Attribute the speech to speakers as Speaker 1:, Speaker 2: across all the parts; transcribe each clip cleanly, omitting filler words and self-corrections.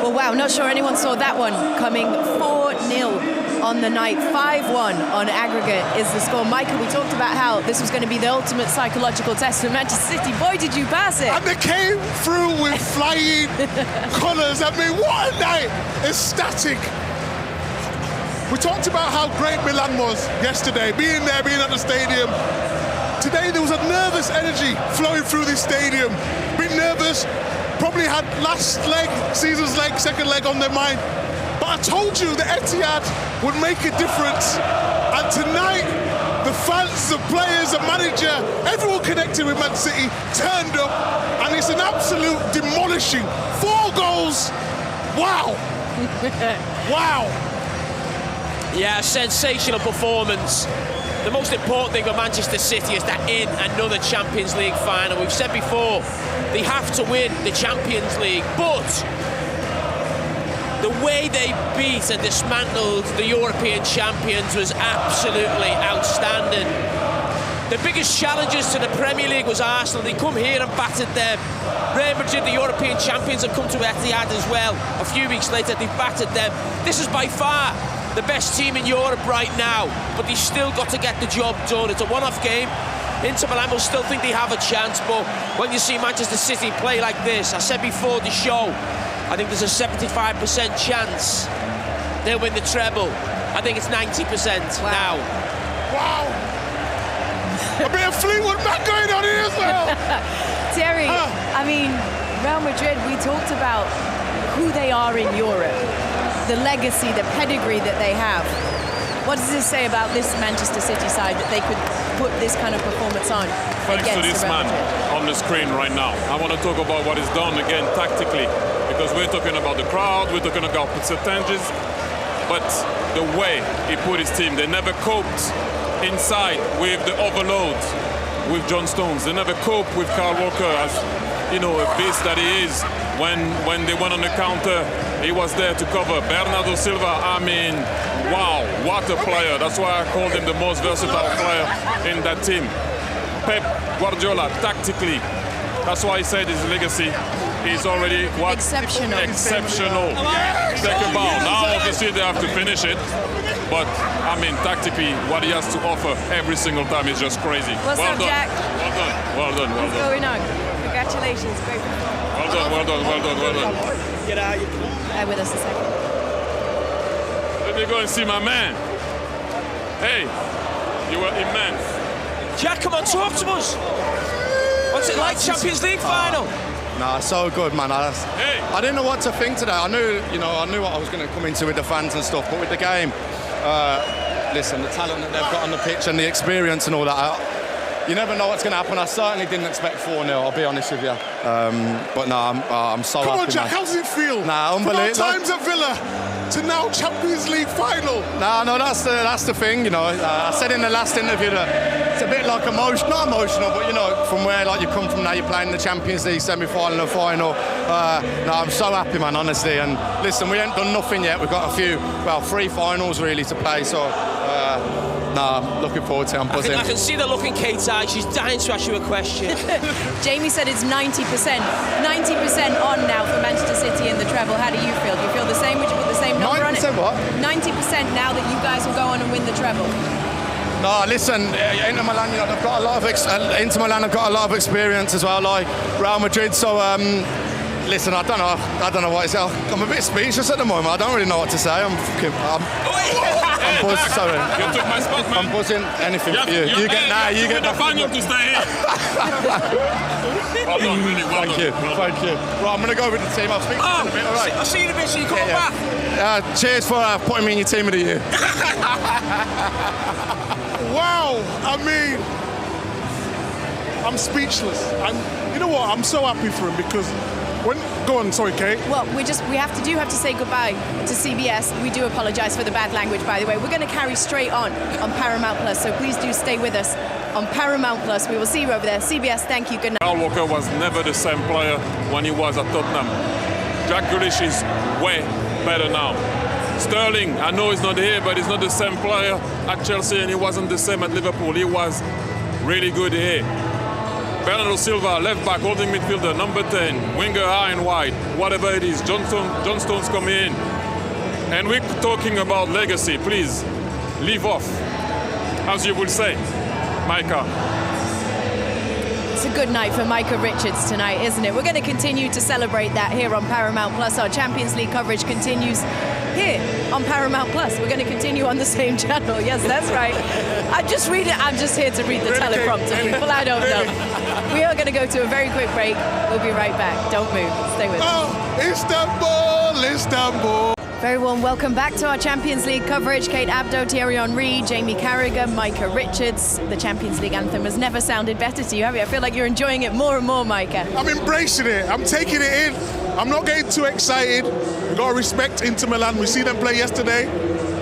Speaker 1: Well, wow, not sure anyone saw that one coming. 4-0 on the night, 5-1 on aggregate is the score. Michael, we talked about how this was going to be the ultimate psychological test for Manchester City. Boy, did you pass it.
Speaker 2: And they came through with flying colours. I mean, what a night. Ecstatic. We talked about how great Milan was yesterday, being there, being at the stadium. Today there was a nervous energy flowing through this stadium. A bit nervous, probably had last leg, season's leg, second leg on their mind. But I told you that Etihad would make a difference. And tonight, the fans, the players, the manager, everyone connected with Man City turned up, and it's an absolute demolishing 4 goals. Wow. Wow.
Speaker 3: Yeah, sensational performance. The most important thing for Manchester City is that in another Champions League final. We've said before, they have to win the Champions League, but the way they beat and dismantled the European champions was absolutely outstanding. The biggest challenges to the Premier League was Arsenal. They come here and battered them. Real Madrid, the European champions, have come to Etihad as well. A few weeks later, they've battered them. This is by far the best team in Europe right now, but they still got to get the job done. It's a one-off game. Inter Milan will still think they have a chance, but when you see Manchester City play like this, I said before the show, I think there's a 75% chance they'll win the treble. I think it's 90% now.
Speaker 2: Wow. A bit of Fleetwood Mac going on here as well.
Speaker 1: Thierry, I mean, Real Madrid, we talked about who they are in Europe, the legacy, the pedigree that they have. What does this say about this Manchester City side that they could put this kind of performance on?
Speaker 4: Thanks to this man on the screen right now. I want to talk about what is done again tactically, because we're talking about the crowd, we're talking about percentages, but the way he put his team, they never coped inside with the overload with John Stones. They never coped with Kyle Walker as, you know, a beast that he is. When they went on the counter, he was there to cover. Bernardo Silva, I mean, wow, what a player. That's why I called him the most versatile player in that team. Pep Guardiola, tactically, that's why I said his legacy is already what?
Speaker 1: Exceptional.
Speaker 4: Exceptional. Second bow. Now, obviously, they have to finish it. But, I mean, tactically, what he has to offer every single time is just crazy.
Speaker 1: What's up,
Speaker 4: done.
Speaker 1: Jack?
Speaker 4: Well done. Well done. Well
Speaker 1: What's
Speaker 4: done.
Speaker 1: going on? Congratulations. Great performance.
Speaker 4: Well done. Well done. Well done. Well done.
Speaker 3: Get out.
Speaker 1: With us a second.
Speaker 4: Let me go and see my man. Hey, you were immense.
Speaker 3: Jack, come on, talk to us. What's it like, Champions League final?
Speaker 5: Nah, so good, man. I didn't know what to think today. I knew what I was going to come into with the fans and stuff, but with the game, listen, the talent that they've got on the pitch and the experience and all that, you never know what's going to happen. I certainly didn't expect 4-0, I'll be honest with you. But no, I'm so happy.
Speaker 2: Come on, Jack,
Speaker 5: man.
Speaker 2: how does it feel?
Speaker 5: Nah, unbelievable.
Speaker 2: From our times at Villa to now Champions League final.
Speaker 5: No, that's the thing, you know. I said in the last interview that it's a bit like not emotional, but you know, from where like you come from now, you're playing the Champions League semi-final and final. No, I'm so happy, man, honestly. And listen, we ain't done nothing yet. We've got 3 finals really to play. So, I'm looking forward to it. I'm buzzing.
Speaker 3: I can see the look in Kate's eyes. She's dying to ask you a question.
Speaker 1: Jamie said it's 90%. 90% on now for Manchester City in the treble. How do you feel? Do you feel the same? Would you put the same number on it?
Speaker 5: 90% what?
Speaker 1: 90% now that you guys will go on and win the treble.
Speaker 5: No, listen, Inter Milan, you know, they've got a lot of Inter Milan have got a lot of experience as well, like Real Madrid. So, listen, I don't know what it's. I'm a bit speechless at the moment. I don't really know what to say. I'm buzzing. Sorry.
Speaker 4: You took my spot, man.
Speaker 5: I'm buzzing. Anything for you. You get
Speaker 4: the final to stay here. Well done, really. Well
Speaker 5: Thank you. Thank you. Right, I'm going to go with the team. I'll speak to you in a bit. All right.
Speaker 3: I'll see you in a bit, so you come back.
Speaker 5: Cheers for putting me in your team of the year.
Speaker 2: Wow, I mean, I'm speechless. You know what? I'm so happy for him because go on, sorry, Kate.
Speaker 1: Well, we have to say goodbye to CBS. We do apologise for the bad language, by the way. We're going to carry straight on Paramount Plus, so please do stay with us on Paramount Plus. We will see you over there. CBS, thank you. Good night.
Speaker 4: Kyle Walker was never the same player when he was at Tottenham. Jack Grealish is way better now. Sterling, I know he's not here, but he's not the same player at Chelsea, and he wasn't the same at Liverpool. He was really good here. Bernardo Silva, left back, holding midfielder, number 10, winger high and wide, whatever it is. John Stones coming in. And we're talking about legacy. Please, leave off, as you will say, Micah.
Speaker 1: It's a good night for Micah Richards tonight, isn't it? We're going to continue to celebrate that here on Paramount Plus. Our Champions League coverage continues here on Paramount Plus. We're going to continue on the same channel. Yes, that's right. I'm just here to read the teleprompter, people. I don't know. We are going to go to a very quick break. We'll be right back. Don't move. Stay with us.
Speaker 2: Oh, Istanbul.
Speaker 1: Very warm welcome back to our Champions League coverage. Kate Abdo, Thierry Henry, Jamie Carragher, Micah Richards. The Champions League anthem has never sounded better to you, have you? I feel like you're enjoying it more and more, Micah.
Speaker 2: I'm embracing it. I'm taking it in. I'm not getting too excited. We've got to respect Inter Milan. We see them play yesterday.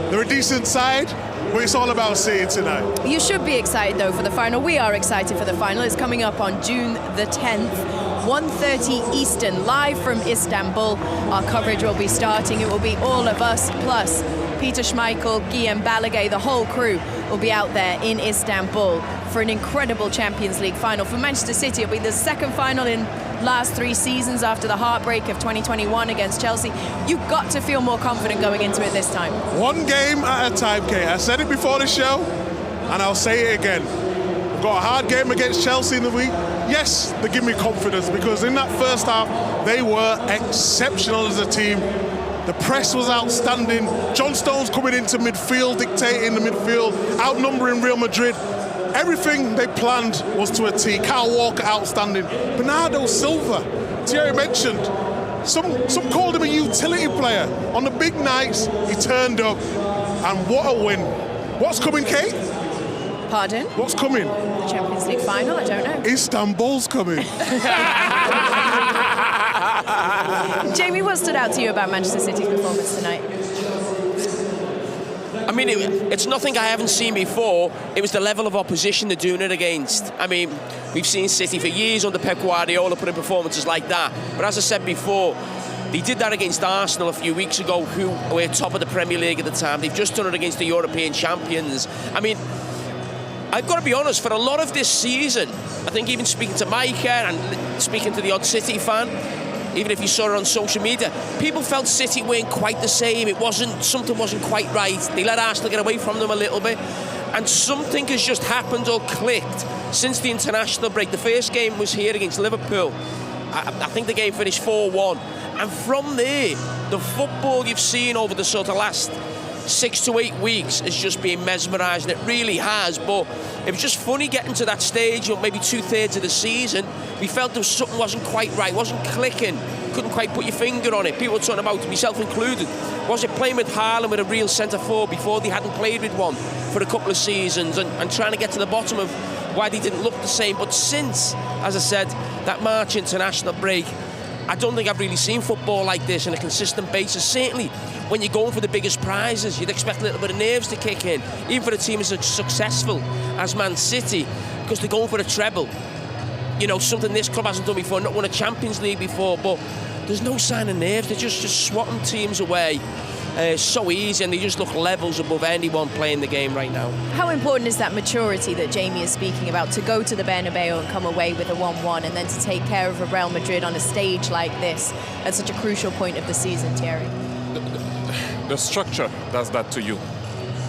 Speaker 2: They're a decent side, but it's all about City tonight.
Speaker 1: You should be excited, though, for the final. We are excited for the final. It's coming up on June the 10th. 1:30 Eastern, live from Istanbul. Our coverage will be starting. It will be all of us, plus Peter Schmeichel, Guillaume Balaguer, the whole crew will be out there in Istanbul for an incredible Champions League final. For Manchester City, it'll be the second final in last 3 seasons after the heartbreak of 2021 against Chelsea. You've got to feel more confident going into it this time.
Speaker 2: One game at a time, Kate. I said it before the show, and I'll say it again. We've got a hard game against Chelsea in the week. Yes, they give me confidence because in that first half, they were exceptional as a team. The press was outstanding. John Stones coming into midfield, dictating the midfield, outnumbering Real Madrid. Everything they planned was to a T. Kyle Walker, outstanding. Bernardo Silva, Thierry mentioned, some called him a utility player. On the big nights, he turned up, and what a win. What's coming, Kate?
Speaker 1: Pardon?
Speaker 2: What's coming?
Speaker 1: The Champions League final? I don't know.
Speaker 2: Istanbul's coming.
Speaker 1: Jamie, what stood out to you about Manchester City's performance tonight?
Speaker 3: I mean, it's nothing I haven't seen before. It was the level of opposition they're doing it against. I mean, we've seen City for years under Pep Guardiola putting performances like that. But as I said before, they did that against Arsenal a few weeks ago, who were top of the Premier League at the time. They've just done it against the European champions. I mean, I've got to be honest, for a lot of this season, I think even speaking to Micah and speaking to the odd City fan, even if you saw it on social media, people felt City weren't quite the same. Something wasn't quite right. They let Arsenal get away from them a little bit. And something has just happened or clicked since the international break. The first game was here against Liverpool. I think the game finished 4-1. And from there, the football you've seen over the sort of last 6 to 8 weeks has just been mesmerising. It really has. But it was just funny getting to that stage, or maybe 2/3 of the season, we felt there was something wasn't quite right, wasn't clicking, couldn't quite put your finger on it. People were talking about, myself included, was it playing with Haaland with a real centre-forward before they hadn't played with one for a couple of seasons, and trying to get to the bottom of why they didn't look the same. But since, as I said, that March international break, I don't think I've really seen football like this on a consistent basis. Certainly when you're going for the biggest prizes, you'd expect a little bit of nerves to kick in, even for a team as successful as Man City, because they're going for a treble. You know, something this club hasn't done before, not won a Champions League before, but there's no sign of nerves. They're just swatting teams away so easy, and they just look levels above anyone playing the game right now.
Speaker 1: How important is that maturity that Jamie is speaking about, to go to the Bernabeu and come away with a 1-1 and then to take care of a Real Madrid on a stage like this at such a crucial point of the season, Thierry?
Speaker 4: The structure does that to you.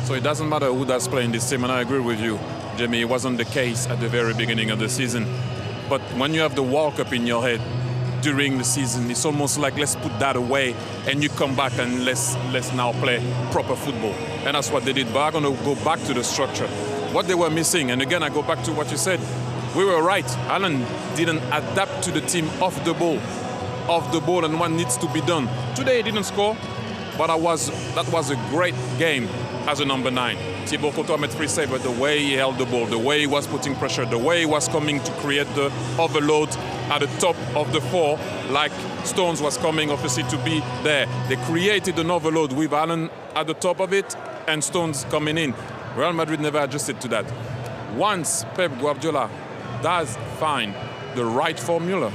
Speaker 4: So it doesn't matter who does play in this team, and I agree with you, Jamie. It wasn't the case at the very beginning of the season. But when you have the World Cup in your head during the season, it's almost like, let's put that away and you come back and let's now play proper football. And that's what they did. But I'm going to go back to the structure. What they were missing, and again, I go back to what you said. We were right. Alan didn't adapt to the team off the ball and what needs to be done. Today he didn't score, but that was a great game as a number 9. Thibaut Courtois made 3 saves, but the way he held the ball, the way he was putting pressure, the way he was coming to create the overload at the top of the 4, like Stones was coming obviously to be there. They created an overload with Allen at the top of it and Stones coming in. Real Madrid never adjusted to that. Once Pep Guardiola does find the right formula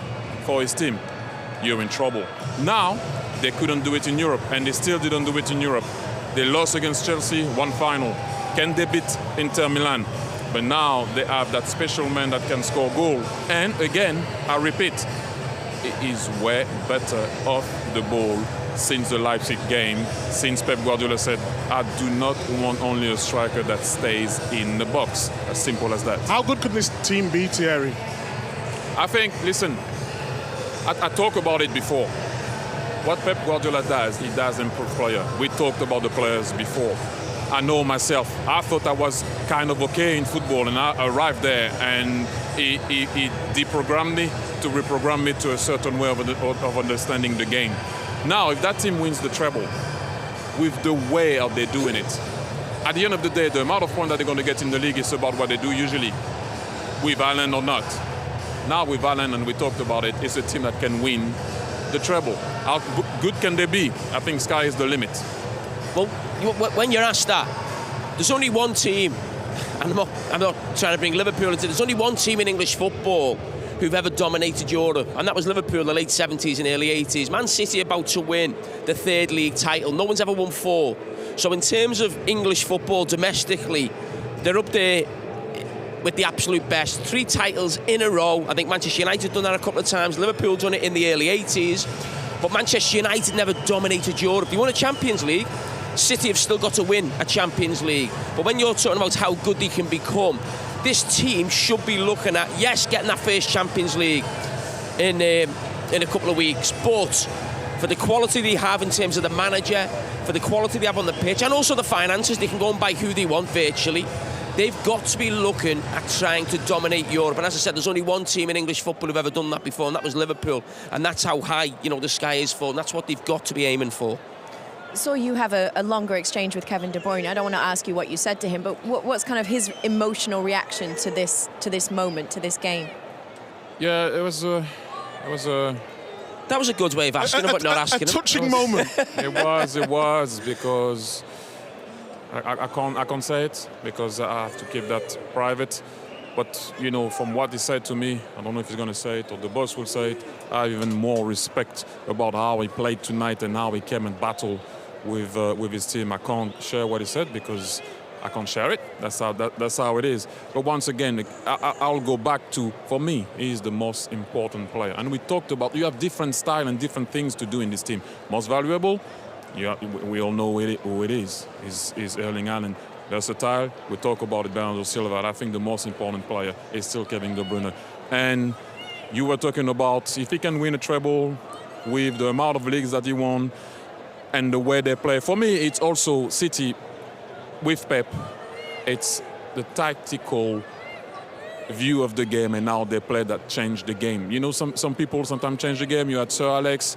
Speaker 4: for his team, you're in trouble. Now, they couldn't do it in Europe, and they still didn't do it in Europe. They lost against Chelsea, won final. Can they beat Inter Milan? But now they have that special man that can score goal. And again, I repeat, he is way better off the ball since the Leipzig game, since Pep Guardiola said, I do not want only a striker that stays in the box. As simple as that.
Speaker 2: How good could this team be, Thierry?
Speaker 4: I think, listen, I talked about it before. What Pep Guardiola does, he does improve players. We talked about the players before. I know myself, I thought I was kind of okay in football, and I arrived there and he deprogrammed me to reprogram me to a certain way of understanding the game. Now, if that team wins the treble, with the way of they're doing it, at the end of the day, the amount of points that they're going to get in the league is about what they do usually, with Ireland or not. Now with Ireland, and we talked about it, it's a team that can win the treble. How good can they be? I think sky is the limit.
Speaker 3: Well, when you're asked that, there's only one team, and I'm not trying to bring Liverpool into it, there's only one team in English football who've ever dominated Europe, and that was Liverpool in the late 70s and early 80s. Man City about to win the third league title. No one's ever won 4. So in terms of English football domestically, they're up there with the absolute best. 3 titles in a row. I think Manchester United done that a couple of times. Liverpool done it in the early 80s. But Manchester United never dominated Europe. They won a Champions League. City have still got to win a Champions League. But when you're talking about how good they can become, this team should be looking at, yes, getting that first Champions League in a couple of weeks, but for the quality they have in terms of the manager, for the quality they have on the pitch, and also the finances, they can go and buy who they want virtually. They've got to be looking at trying to dominate Europe. And as I said, there's only one team in English football who've ever done that before, and that was Liverpool. And that's how high, the sky is for, and that's what they've got to be aiming for.
Speaker 1: Saw you have a longer exchange with Kevin De Bruyne. I don't want to ask you what you said to him, but what's kind of his emotional reaction to this moment, to this game?
Speaker 4: Yeah, it was a
Speaker 3: That was a good way of asking him, but not asking him.
Speaker 2: A touching moment.
Speaker 4: It was because I can't say it because I have to keep that private. But from what he said to me, I don't know if he's going to say it or the boss will say it. I have even more respect about how he played tonight and how he came and battled with his team. I can't share what he said because I can't share it. That's how it is. But once again, I'll go back to, for me, he's the most important player. And we talked about you have different style and different things to do in this team. Most valuable, we all know who it is Erling Haaland. Versatile, we talk about it, Bernardo Silva. I think the most important player is still Kevin De Bruyne. And you were talking about if he can win a treble with the amount of leagues that he won and the way they play. For me, it's also City with Pep. It's the tactical view of the game and how they play that changed the game. Some people sometimes change the game. You had Sir Alex.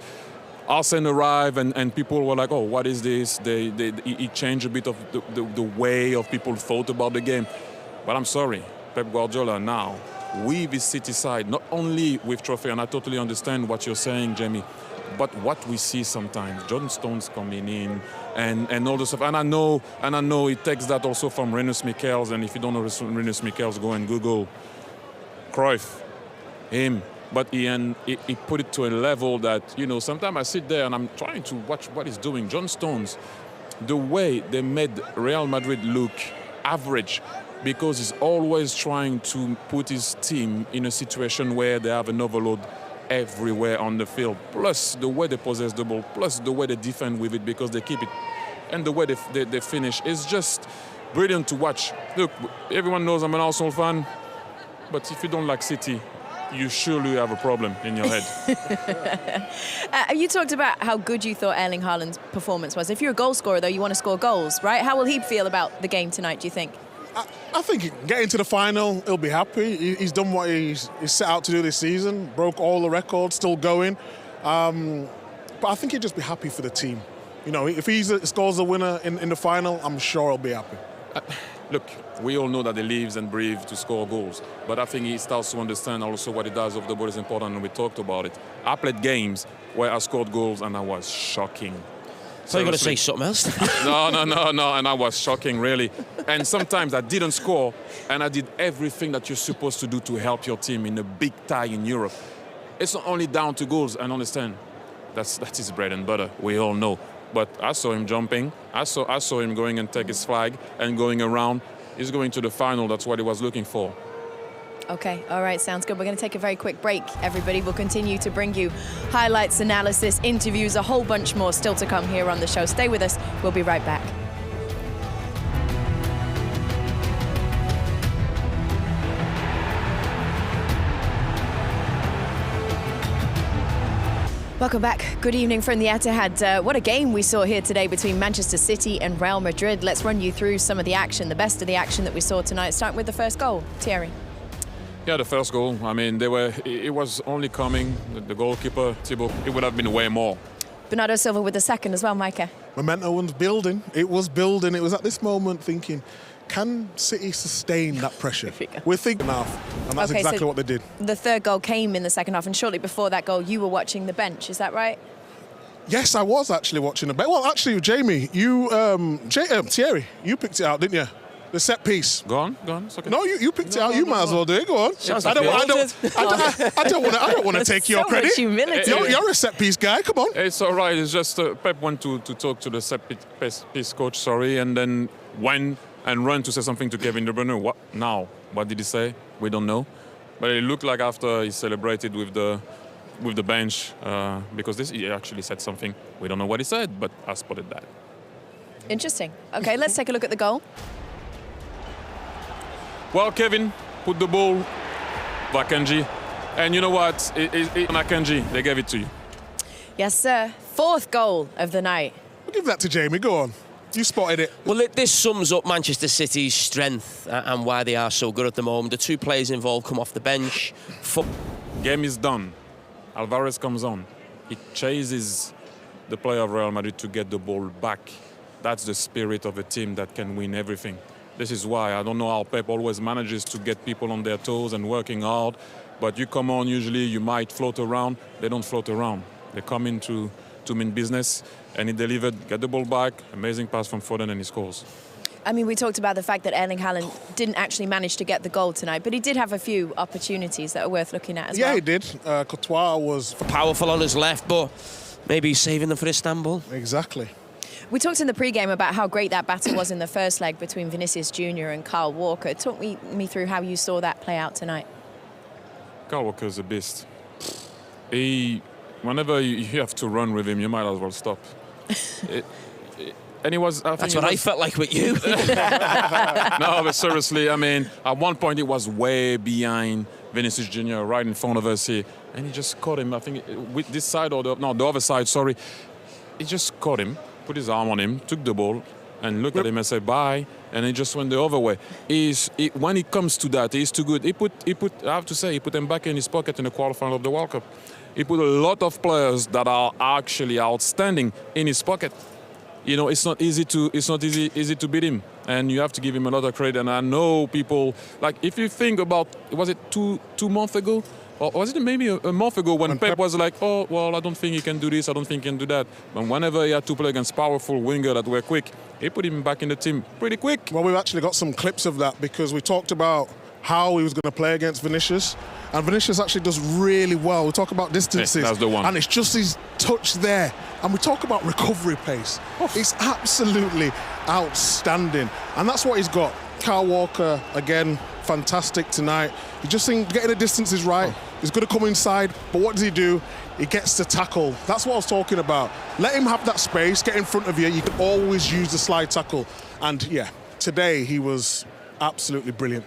Speaker 4: Arsene arrived and people were like, oh, what is this? He changed a bit of the way of people thought about the game. But I'm sorry, Pep Guardiola now, with his City side, not only with trophy, and I totally understand what you're saying, Jamie, but what we see sometimes, John Stones coming in and all this stuff. And I know it takes that also from Rinus Michels, and if you don't know Rinus Michels, go and Google Cruyff, him. But he put it to a level that, sometimes I sit there and I'm trying to watch what he's doing. John Stones, the way they made Real Madrid look average because he's always trying to put his team in a situation where they have an overload everywhere on the field. Plus the way they possess the ball, plus the way they defend with it because they keep it. And the way they finish is just brilliant to watch. Look, everyone knows I'm an Arsenal fan, but if you don't like City, you surely have a problem in your head.
Speaker 1: You talked about how good you thought Erling Haaland's performance was. If you're a goal scorer, though, you want to score goals, right? How will he feel about the game tonight, do you think?
Speaker 2: I think getting to the final, he'll be happy. He's done what he's set out to do this season, broke all the records, still going. But I think he'll just be happy for the team. If he scores a winner in the final, I'm sure he'll be happy.
Speaker 4: Look, we all know that he lives and breathes to score goals, but I think he starts to understand also what he does off the ball is important, and we talked about it. I played games where I scored goals and I was shocking.
Speaker 3: So you're going to say something else?
Speaker 4: No, and I was shocking, really. And sometimes I didn't score, and I did everything that you're supposed to do to help your team in a big tie in Europe. It's not only down to goals, and understand, that's his bread and butter, we all know. But I saw him jumping. I saw him going and take his flag and going around. he's going to the final. That's what he was looking for.
Speaker 1: Okay, all right, sounds good. We're going to take a very quick break, everybody. We'll continue to bring you highlights, analysis, interviews, a whole bunch more still to come here on the show. Stay with us. We'll be right back. Welcome back. Good evening from the Etihad. What a game we saw here today between Manchester City and Real Madrid. Let's run you through some of the action, the best of the action that we saw tonight. Starting with the first goal, Thierry.
Speaker 4: Yeah, the first goal. I mean, it was only coming. The goalkeeper, Thibaut, it would have been way more.
Speaker 1: Bernardo Silva with the second as well, Micah.
Speaker 2: Momentum was building. It was building. It was at this moment thinking, can City sustain that pressure? We're thinking enough, and that's exactly what they did.
Speaker 1: The third goal came in the second half, and shortly before that goal, you were watching the bench. Is that right?
Speaker 2: Yes, I was actually watching the bench. Well, actually, Jamie, Thierry, you picked it out, didn't you? The set piece.
Speaker 4: Go on. It's okay.
Speaker 2: No, you picked it out. You might as well do it. Go on. I don't want to take your credit.
Speaker 1: Much humility.
Speaker 2: You're a set piece guy. Come on.
Speaker 4: It's all right. It's just Pep went to talk to the set piece coach, and then went and run to say something to Kevin De Bruyne. What now? What did he say? We don't know. But it looked like after he celebrated with the bench, because he actually said something. We don't know what he said, but I spotted that.
Speaker 1: Interesting. Okay, let's take a look at the goal.
Speaker 4: Well, Kevin put the ball, Akanji, and you know what? Akanji, they gave it to you.
Speaker 1: Yes, sir. Fourth goal of the night.
Speaker 2: We'll give that to Jamie. Go on. You spotted it.
Speaker 3: Well, this sums up Manchester City's strength and why they are so good at the moment. The two players involved come off the bench.
Speaker 4: Game is done. Alvarez comes on. He chases the player of Real Madrid to get the ball back. That's the spirit of a team that can win everything. This is why I don't know how Pep always manages to get people on their toes and working hard. But you come on, usually you might float around. They don't float around. They come in to mean business. And he delivered, get the ball back, amazing pass from Foden, and he scores.
Speaker 1: I mean, we talked about the fact that Erling Haaland didn't actually manage to get the goal tonight, but he did have a few opportunities that are worth looking at as well.
Speaker 2: Yeah, he did. Courtois was
Speaker 3: powerful on his left, but maybe he's saving them for Istanbul.
Speaker 2: Exactly.
Speaker 1: We talked in the pre-game about how great that battle was in the first leg between Vinicius Jr. and Kyle Walker. Talk me through how you saw that play out tonight.
Speaker 4: Kyle Walker's a beast. Whenever you have to run with him, you might as well stop. And he was.
Speaker 3: That's what I felt like with you.
Speaker 4: No, but seriously, I mean, at one point he was way behind Vinicius Jr. right in front of us here, and he just caught him. I think with this side or the other side. Sorry, he just caught him, put his arm on him, took the ball, and looked at him and said bye, and he just went the other way. When it comes to that, he's too good. He put. I have to say, he put him back in his pocket in the quarterfinal of the World Cup. He put a lot of players that are actually outstanding in his pocket. You know, it's not easy to beat him, and you have to give him a lot of credit. And I know people, like, if you think about, was it two months ago, or was it maybe a month ago when Pep was like, oh well, I don't think he can do this, I don't think he can do that. But whenever he had to play against powerful winger that were quick, he put him back in the team pretty quick.
Speaker 2: Well, we've actually got some clips of that because we talked about how he was going to play against Vinicius, and Vinicius actually does really well. We talk about distances,
Speaker 4: that's the one.
Speaker 2: And it's just his touch there. And we talk about recovery pace. It's absolutely outstanding, and that's what he's got. Kyle Walker, again, fantastic tonight. You just think getting the distances right. He's going to come inside, but what does he do? He gets to tackle. That's what I was talking about. Let him have that space, get in front of you. You can always use the slide tackle. And yeah, today he was absolutely brilliant.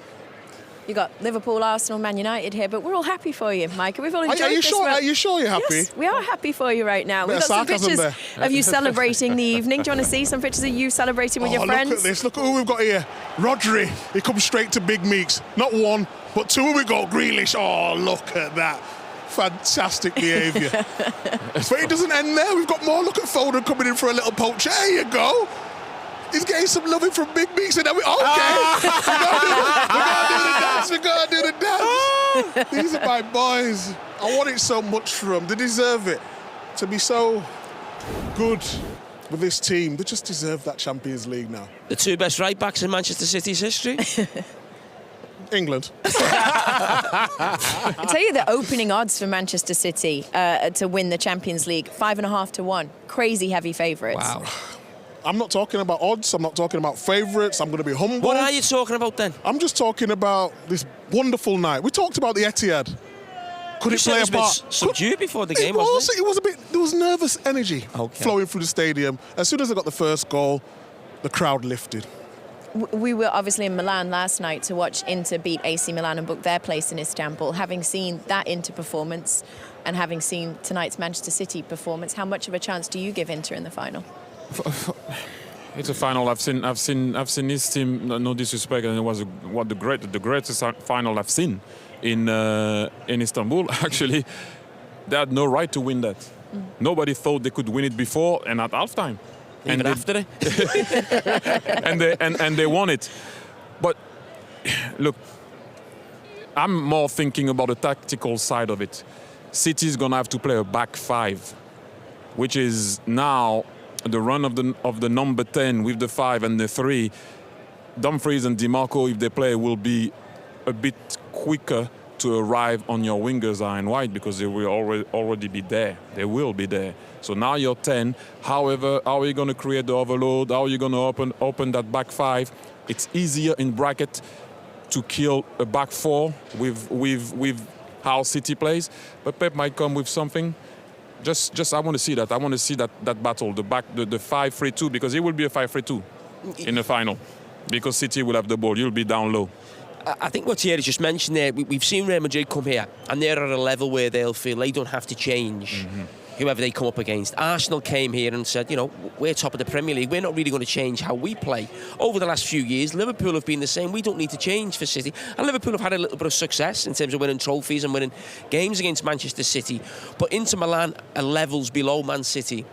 Speaker 1: You got Liverpool, Arsenal, Man United here, but we're all happy for you, Micah. We've all enjoyed
Speaker 2: Are you
Speaker 1: this.
Speaker 2: sure? Are you sure you're happy?
Speaker 1: Yes, we are happy for you right now. We've got some pictures of you celebrating the evening. Do you want to see some pictures of you celebrating with your friends?
Speaker 2: Look at this. Look at who we've got here. Rodri. He comes straight to Big Meeks. Not one, but two. We got Grealish. Oh, look at that. Fantastic behaviour. But it doesn't end there. We've got more. Look at Foden coming in for a little poach. There you go. He's getting some loving from Big Meeks, and then we gotta do the dance. These are my boys. I want it so much for them. They deserve it. To be so good with this team, they just deserve that Champions League now.
Speaker 3: The two best right backs in Manchester City's history.
Speaker 2: England.
Speaker 1: I tell you, the opening odds for Manchester City to win the Champions League, 5.5 to 1. Crazy heavy favourites.
Speaker 3: Wow.
Speaker 2: I'm not talking about odds. I'm not talking about favourites. I'm going to be humble.
Speaker 3: What are you talking about then?
Speaker 2: I'm just talking about this wonderful night. We talked about the Etihad. Could it play a part?
Speaker 3: Subdued before the game,
Speaker 2: wasn't
Speaker 3: it?
Speaker 2: It was a bit. There was nervous energy flowing through the stadium. As soon as I got the first goal, the crowd lifted.
Speaker 1: We were obviously in Milan last night to watch Inter beat AC Milan and book their place in Istanbul. Having seen that Inter performance and having seen tonight's Manchester City performance, how much of a chance do you give Inter in the final?
Speaker 4: It's a final. I've seen this team. No disrespect, and it was the greatest final I've seen in Istanbul. Actually, they had no right to win that. Nobody thought they could win it before and at halftime.
Speaker 3: Even after it.
Speaker 4: and they won it. But look, I'm more thinking about the tactical side of it. City's gonna have to play a back five, which is now the run of the number 10 with the 5 and the 3. Dumfries and DiMarco, if they play, will be a bit quicker to arrive on your wingers are in white because they will already be there. They will be there. So now you're 10. However, how are you going to create the overload? How are you going to open that back 5? It's easier in bracket to kill a back 4 with how City plays. But Pep might come with something. Just I want to see that. I want to see that battle, the 5-3-2, because it will be a 5-3-2 in the final. Because City will have the ball. You'll be down low.
Speaker 3: I think what Thierry just mentioned there, we've seen Real Madrid come here and they're at a level where they'll feel they don't have to change whoever they come up against. Arsenal came here and said, we're top of the Premier League. We're not really going to change how we play. Over the last few years, Liverpool have been the same. We don't need to change for City. And Liverpool have had a little bit of success in terms of winning trophies and winning games against Manchester City. But Inter Milan are levels below Man City.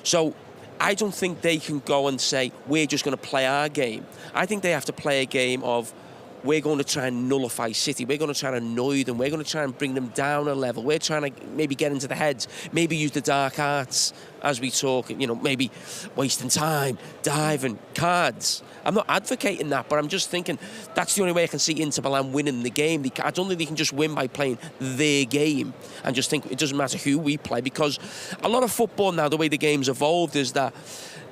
Speaker 3: So I don't think they can go and say, we're just going to play our game. I think they have to play a game of, we're going to try and nullify City. We're going to try and annoy them. We're going to try and bring them down a level. We're trying to maybe get into the heads, maybe use the dark arts as we talk, maybe wasting time, diving, cards. I'm not advocating that, but I'm just thinking that's the only way I can see Inter Milan winning the game. I don't think they can just win by playing their game and just think it doesn't matter who we play, because a lot of football now, the way the game's evolved, is that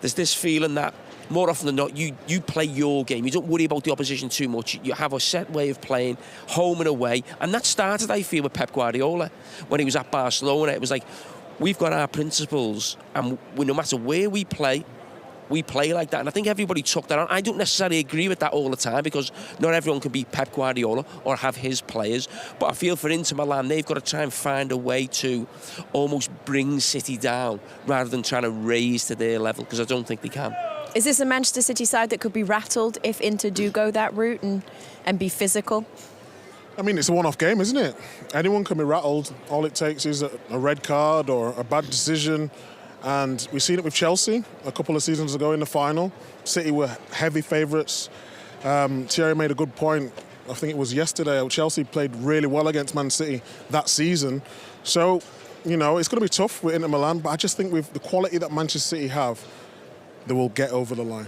Speaker 3: there's this feeling that more often than not, you play your game. You don't worry about the opposition too much. You have a set way of playing, home and away. And that started, I feel, with Pep Guardiola. When he was at Barcelona, it was like, we've got our principles, and no matter where we play like that. And I think everybody took that on. I don't necessarily agree with that all the time, because not everyone can be Pep Guardiola or have his players. But I feel for Inter Milan, they've got to try and find a way to almost bring City down rather than trying to raise to their level, because I don't think they can.
Speaker 1: Is this a Manchester City side that could be rattled if Inter do go that route and be physical?
Speaker 2: I mean, it's a one-off game, isn't it? Anyone can be rattled. All it takes is a red card or a bad decision. And we've seen it with Chelsea a couple of seasons ago in the final. City were heavy favourites. Thierry made a good point. I think it was yesterday. Chelsea played really well against Man City that season. So, it's going to be tough with Inter Milan. But I just think with the quality that Manchester City have, they will get over the line.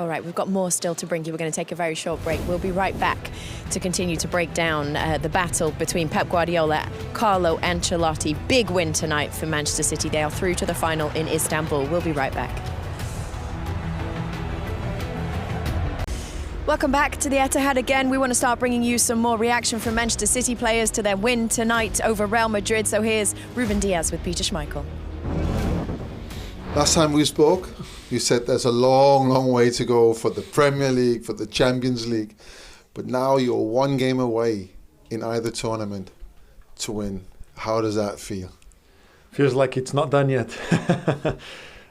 Speaker 1: All right, we've got more still to bring you. We're going to take a very short break. We'll be right back to continue to break down the battle between Pep Guardiola, Carlo Ancelotti. Big win tonight for Manchester City. They are through to the final in Istanbul. We'll be right back. Welcome back to the Etihad again. We want to start bringing you some more reaction from Manchester City players to their win tonight over Real Madrid. So here's Ruben Diaz with Peter Schmeichel.
Speaker 6: Last time we spoke, you said there's a long, long way to go for the Premier League, for the Champions League. But now you're one game away in either tournament to win. How does that feel?
Speaker 7: Feels like it's not done yet.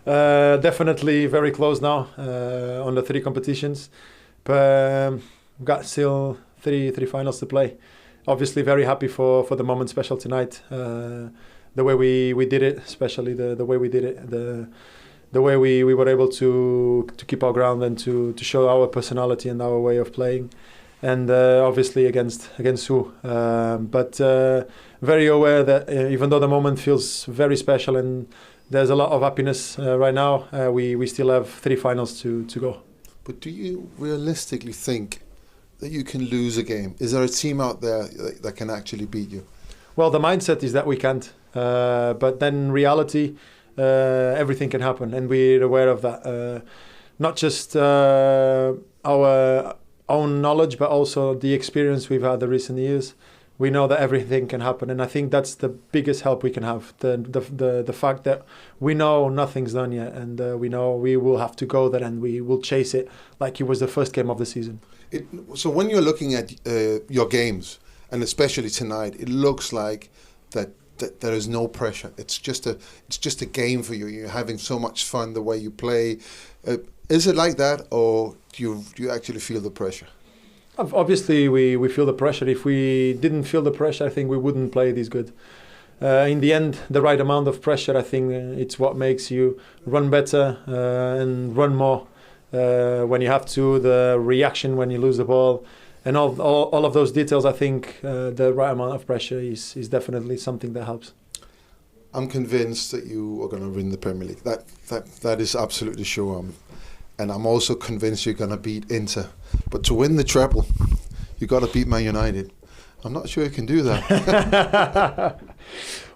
Speaker 7: Definitely very close now on the 3 competitions. But we've got still three finals to play. Obviously very happy for the moment, special tonight. The way we did it, especially the way we did it, the way we were able to keep our ground and to show our personality and our way of playing, and obviously against who, but very aware that even though the moment feels very special and there's a lot of happiness right now, we still have 3 finals to go.
Speaker 6: But do you realistically think that you can lose a game? Is there a team out there that can actually beat you?
Speaker 7: Well, the mindset is that we can't. But then reality, everything can happen, and we're aware of that. Not just our own knowledge, but also the experience we've had the recent years. We know that everything can happen, and I think that's the biggest help we can have. The fact that we know nothing's done yet, and we know we will have to go there, and we will chase it like it was the first game of the season.
Speaker 6: So when you're looking at your games, and especially tonight, it looks like that there is no pressure. It's just a game for you. You're having so much fun the way you play. Is it like that, or do you actually feel the pressure?
Speaker 7: Obviously, we feel the pressure. If we didn't feel the pressure, I think we wouldn't play this good. In the end, the right amount of pressure, I think it's what makes you run better and run more when you have to, the reaction when you lose the ball, and all of those details. I think the right amount of pressure is definitely something that helps.
Speaker 6: I'm convinced that you are going to win the Premier League. That is absolutely sure. And I'm also convinced you're going to beat Inter. But to win the treble, you got to beat Man United. I'm not sure you can do that.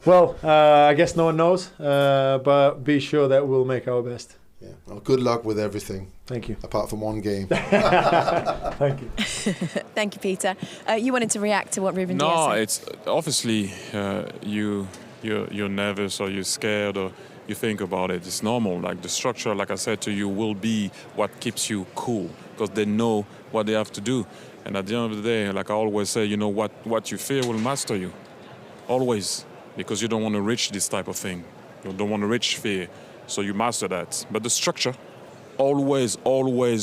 Speaker 7: Well, I guess no one knows, but be sure that we'll make our best.
Speaker 6: Yeah. Well, good luck with everything.
Speaker 7: Thank you.
Speaker 6: Apart from one game.
Speaker 7: Thank you.
Speaker 1: Thank you, Peter. You wanted to react to what Ruben Dias said?
Speaker 4: No, it's obviously you're nervous or you're scared or you think about it. It's normal. Like the structure, like I said to you, will be what keeps you cool because they know what they have to do. And at the end of the day, like I always say, you know, what you fear will master you. Always. Because you don't want to reach this type of thing. You don't want to reach fear. So you master that. But the structure always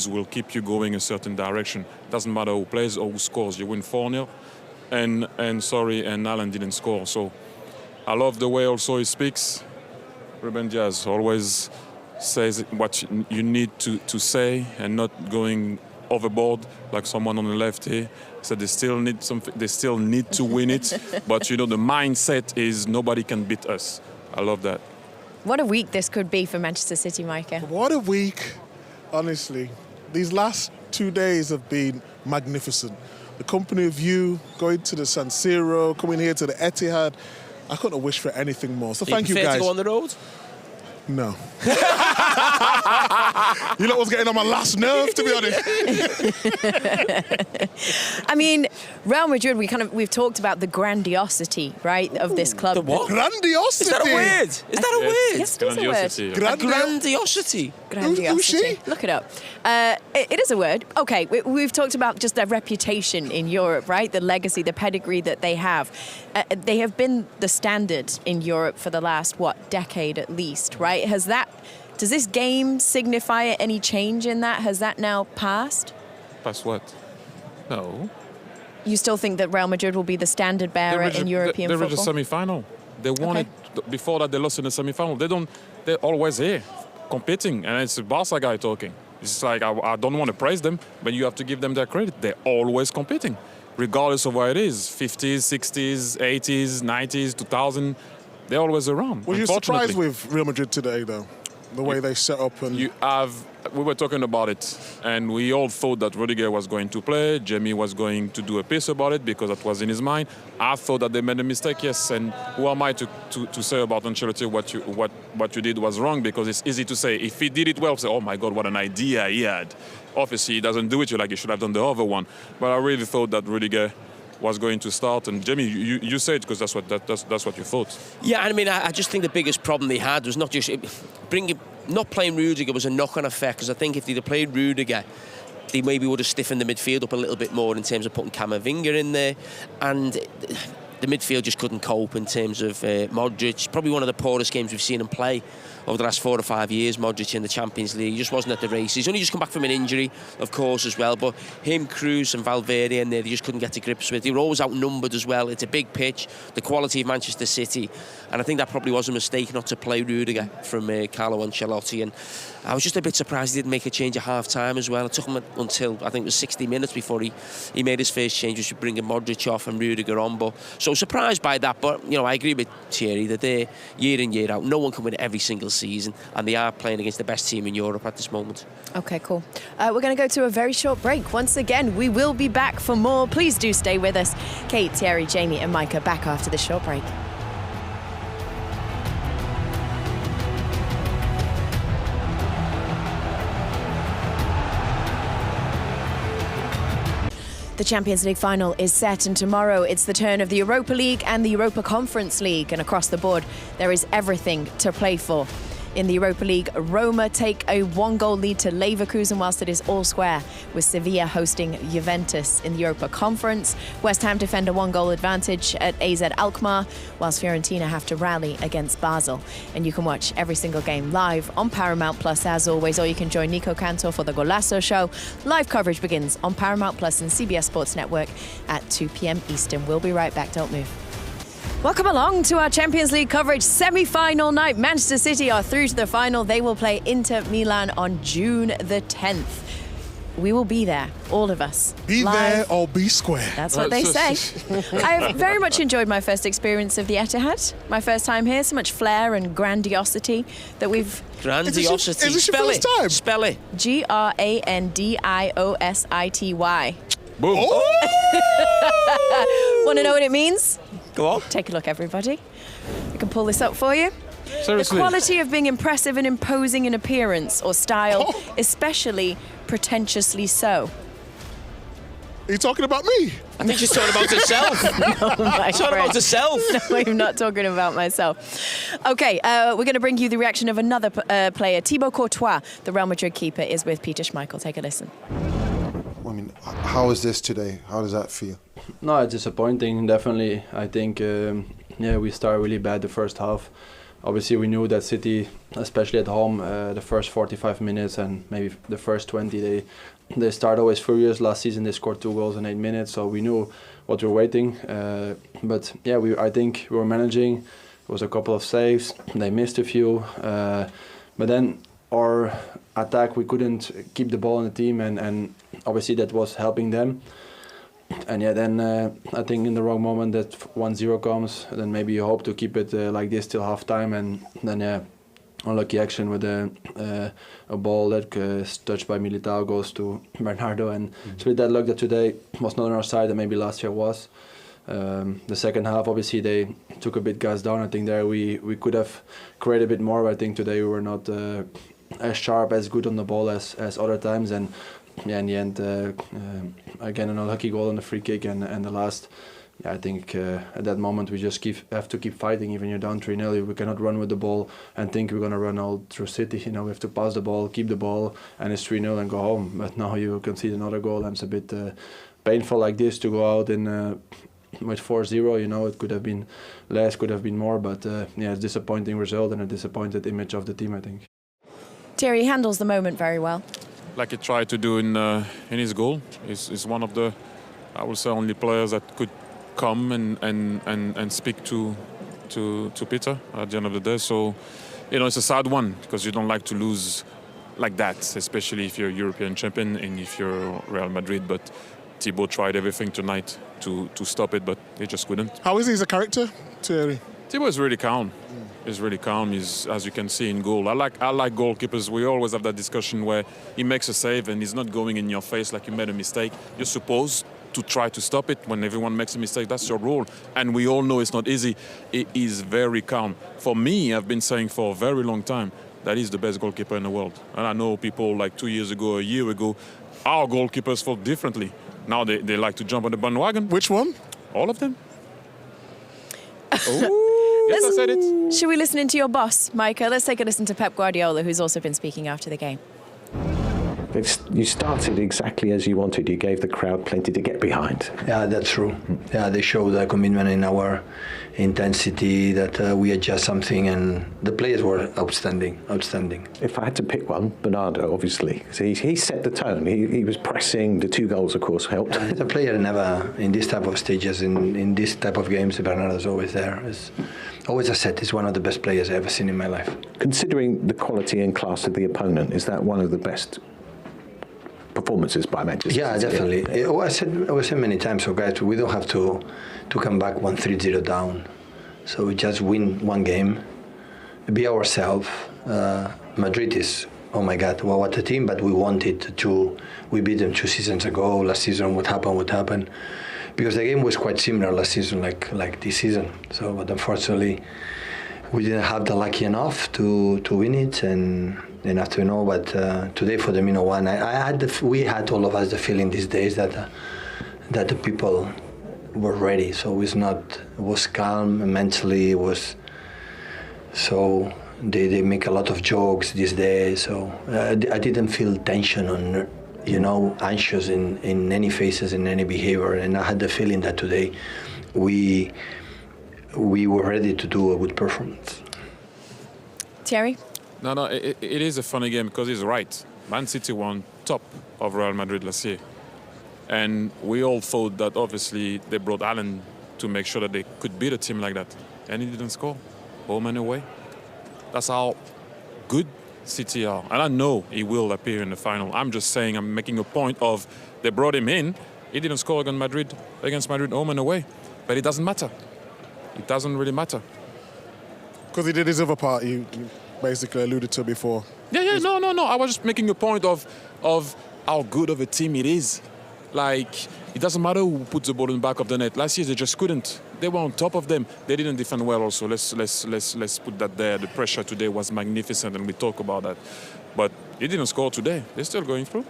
Speaker 4: will keep you going a certain direction. Doesn't matter who plays or who scores. You win 4-0 and Alan didn't score. So I love the way also he speaks. Ruben Dias always says what you need to say and not going overboard like someone on the left here. So they still need something. They still need to win it, but you know the mindset is nobody can beat us. I love that.
Speaker 1: What a week this could be for Manchester City, Micah.
Speaker 2: What a week, honestly. These last 2 days have been magnificent. The company of you, going to the San Siro, coming here to the Etihad. I couldn't wish for anything more. So thank you guys.
Speaker 3: To go on the road?
Speaker 2: No. You know what's getting on my last nerve, to be honest.
Speaker 1: I mean, Real Madrid, we've talked about the grandiosity, right, of this club.
Speaker 3: The what?
Speaker 2: Grandiosity.
Speaker 3: Is that a word? Is that a word?
Speaker 1: Yes, it is a word.
Speaker 3: Grandiosity.
Speaker 1: Grandiosity.
Speaker 2: she?
Speaker 1: Look it up. It is a word. Okay, we've talked about just their reputation in Europe, right? The legacy, the pedigree that they have. They have been the standard in Europe for the last, decade at least, right? Does this game signify any change in that? Has that now passed?
Speaker 4: Past what? No.
Speaker 1: You still think that Real Madrid will be the standard bearer in European football?
Speaker 4: They reached the semi-final. They won it. Before that, they lost in the semi-final. They're always here, competing. And it's a Barca guy talking. It's like, I don't want to praise them, but you have to give them their credit. They're always competing, regardless of where it is. 50s, 60s, 80s, 90s, 2000. They're always around.
Speaker 2: Were you surprised with Real Madrid today, though? The way they set up and...
Speaker 4: We were talking about it, and we all thought that Rudiger was going to play. Jamie was going to do a piece about it because that was in his mind. I thought that they made a mistake, yes. And who am I to say about Ancelotti what you did was wrong? Because it's easy to say. If he did it well, say, oh my God, what an idea he had. Obviously, he doesn't do it. You're like, you should have done the other one. But I really thought that Rudiger was going to start, and Jamie, you said because that's what you thought.
Speaker 3: Yeah, I mean, I just think the biggest problem they had was not just not playing Rudiger was a knock-on effect, because I think if they'd have played Rudiger, they maybe would have stiffened the midfield up a little bit more in terms of putting Camavinga in there, and the midfield just couldn't cope in terms of Modric. Probably one of the poorest games we've seen him play over the last 4 or 5 years, Modric in the Champions League. He just wasn't at the race. He's only just come back from an injury, of course, as well. But him, Kroos and Valverde in there, they just couldn't get to grips with. They were always outnumbered as well. It's a big pitch, the quality of Manchester City. And I think that probably was a mistake not to play Rudiger from Carlo Ancelotti. And I was just a bit surprised he didn't make a change at half-time as well. It took him until, I think it was 60 minutes before he made his first change, which was bringing Modric off and Rudiger on. But so surprised by that. But, you know, I agree with Thierry that they're year in, year out. No one can win every single season. And they are playing against the best team in Europe at this moment.
Speaker 1: Okay, cool. We're going to go to a very short break. Once again, we will be back for more. Please do stay with us. Kate, Thierry, Jamie and Micah back after this short break. The Champions League final is set, and tomorrow it's the turn of the Europa League and the Europa Conference League, and across the board there is everything to play for. In the Europa League, Roma take a 1-goal lead to Leverkusen, whilst it is all square with Sevilla hosting Juventus. In the Europa Conference, West Ham defend a 1-goal advantage at AZ Alkmaar, whilst Fiorentina have to rally against Basel. And you can watch every single game live on Paramount Plus as always, or you can join Nico Cantor for the Golazo Show. Live coverage begins on Paramount Plus and CBS Sports Network at 2 p.m. Eastern. We'll be right back. Don't move. Welcome along to our Champions League coverage. Semi-final night. Manchester City are through to the final. They will play Inter Milan on June the 10th. We will be there, all of us.
Speaker 2: Be
Speaker 1: live.
Speaker 2: there or be square.
Speaker 1: That's what they say. I have very much enjoyed my first experience of the Etihad. My first time here. So much flair and grandiosity that we've...
Speaker 3: Grandiosity.
Speaker 2: Is this your first time?
Speaker 3: Spell it.
Speaker 1: Grandiosity.
Speaker 4: Boom.
Speaker 1: Want to know what it means?
Speaker 3: Go on.
Speaker 1: Take a look, everybody. I can pull this up for you.
Speaker 4: Seriously.
Speaker 1: The quality of being impressive and imposing in appearance or style, especially pretentiously so.
Speaker 2: Are you talking about me?
Speaker 3: I think she's talking about herself.
Speaker 1: My
Speaker 3: She's talking about herself.
Speaker 1: No, I'm not talking about myself. Okay, we're going to bring you the reaction of another player. Thibaut Courtois, the Real Madrid keeper, is with Peter Schmeichel. Take a listen.
Speaker 6: I mean, how is this today? How does that feel?
Speaker 8: No, it's disappointing, definitely. I think, we started really bad the first half. Obviously, we knew that City, especially at home, the first 45 minutes and maybe the first 20, they start always furious. Last season, they scored 2 goals in 8 minutes, so we knew what we were waiting. But yeah, I think we were managing. There was a couple of saves. They missed a few. But then our attack, we couldn't keep the ball in the team, and obviously that was helping them. And yeah, then I think in the wrong moment that 1-0 comes, then maybe you hope to keep it like this till half time, and then unlucky action with a ball that is touched by Militao goes to Bernardo, and it's with that luck that today was not on our side and maybe last year was. The second half, obviously they took a bit gas down. I think there we could have created a bit more, but I think today we were not as sharp, as good on the ball as other times, and yeah, in the end, again, an unlucky goal on the free kick, and the last, I think at that moment we just have to keep fighting. Even you're down 3-0, we cannot run with the ball and think we're going to run all through City. We have to pass the ball, keep the ball, and it's 3-0 and go home. But now you concede another goal, and it's a bit painful like this to go out in with 4-0. It could have been less, could have been more, but it's a disappointing result and a disappointed image of the team, I think.
Speaker 1: Thierry handles the moment very well.
Speaker 4: Like he tried to do in his goal. He's one of the, I would say, only players that could come and speak to Peter at the end of the day. So, it's a sad one because you don't like to lose like that, especially if you're a European champion and if you're Real Madrid. But Thibaut tried everything tonight to stop it, but they just couldn't.
Speaker 2: How is he as a character, Thierry?
Speaker 4: Thibaut is really calm. He's really calm. He's, as you can see, in goal. I like goalkeepers. We always have that discussion where he makes a save and he's not going in your face like you made a mistake. You're supposed to try to stop it when everyone makes a mistake. That's your role. And we all know it's not easy. He is very calm. For me, I've been saying for a very long time that he's the best goalkeeper in the world. And I know people like 2 years ago, a year ago, our goalkeepers thought differently. Now they like to jump on the bandwagon.
Speaker 2: Which one?
Speaker 4: All of them. Oh. Yes, I said it.
Speaker 1: Should we listen into your boss, Micah? Let's take a listen to Pep Guardiola, who's also been speaking after the game.
Speaker 9: You started exactly as you wanted. You gave the crowd plenty to get behind.
Speaker 10: Yeah, that's true. Yeah, they showed the commitment in our intensity, that we adjust something, and the players were outstanding.
Speaker 9: If I had to pick one, Bernardo, obviously. So he set the tone. He was pressing. The 2 goals, of course, helped.
Speaker 10: The player never, in this type of stages, in this type of games, Bernardo's always there. Always I said, he's one of the best players I've ever seen in my life.
Speaker 9: Considering the quality and class of the opponent, is that one of the best performances by Manchester?
Speaker 10: Yeah, definitely. I said many times, so guys, we don't have to come back 1-3-0 down. So we just win one game, be ourselves. Madrid is, oh my God, well, what a team, but we wanted to. We beat them 2 seasons ago. Last season, what happened. Because the game was quite similar last season, like this season. So, but unfortunately, we didn't have the lucky enough to win it, and enough to know. But today for the Mino one, we had all of us the feeling these days that that the people were ready. So it was calm mentally. It was so they make a lot of jokes these days. So I didn't feel tension on, anxious in any faces, in any behavior. And I had the feeling that today we were ready to do a good performance.
Speaker 1: Thierry?
Speaker 4: No, it is a funny game because he's right. Man City won top of Real Madrid last year. And we all thought that obviously they brought Allen to make sure that they could beat a team like that. And he didn't score. Home and away. That's how good City are. And I know he will appear in the final. I'm just saying, I'm making a point of they brought him in. He didn't score against Madrid home and away. But it doesn't matter. It doesn't really matter.
Speaker 2: Because he did his other part, you basically alluded to before.
Speaker 4: Yeah, no. I was just making a point of how good of a team it is. Like, it doesn't matter who puts the ball in the back of the net. Last year, they just couldn't. They were on top of them. They didn't defend well also. Let's put that there. The pressure today was magnificent, and we talk about that. But he didn't score today. They're still going through.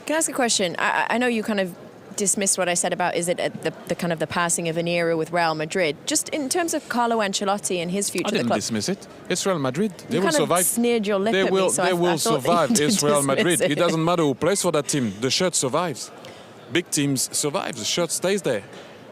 Speaker 1: Can I ask a question? I know you kind of dismissed what I said about is it the kind of the passing of an era with Real Madrid. Just in terms of Carlo Ancelotti and his future
Speaker 4: I
Speaker 1: at the
Speaker 4: didn't
Speaker 1: club.
Speaker 4: dismiss it. It's Real Madrid. They will
Speaker 1: kind
Speaker 4: survive.
Speaker 1: of sneered your lip
Speaker 4: They
Speaker 1: at
Speaker 4: will.
Speaker 1: me, so
Speaker 4: They
Speaker 1: I
Speaker 4: will
Speaker 1: thought
Speaker 4: survive.
Speaker 1: you
Speaker 4: It's Real
Speaker 1: dismiss
Speaker 4: Madrid.
Speaker 1: it.
Speaker 4: It doesn't matter who plays for that team. The shirt survives. Big teams survive. The shirt stays there.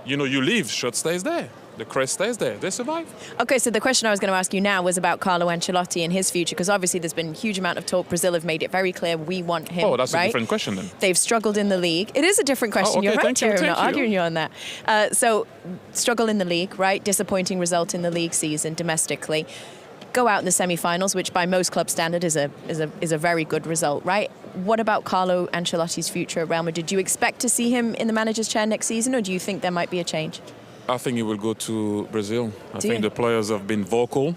Speaker 4: You leave. Shirt stays there. The crest stays there. They survive.
Speaker 1: Okay, so the question I was going to ask you now was about Carlo Ancelotti and his future, because obviously there's been a huge amount of talk. Brazil have made it very clear we want him.
Speaker 4: Oh, that's
Speaker 1: right?
Speaker 4: a different question then.
Speaker 1: They've struggled in the league. It is a different question.
Speaker 4: okay,
Speaker 1: You're right,
Speaker 4: thank you,
Speaker 1: Thierry. I'm
Speaker 4: thank
Speaker 1: not
Speaker 4: you.
Speaker 1: arguing you on that. So, struggle in the league, right? Disappointing result in the league season domestically. Go out in the semi-finals, which by most club standard is a very good result, right? What about Carlo Ancelotti's future at Real Madrid? Do you expect to see him in the manager's chair next season, or do you think there might be a change?
Speaker 4: I think he will go to Brazil. I
Speaker 1: Do
Speaker 4: think
Speaker 1: you?
Speaker 4: the players have been vocal.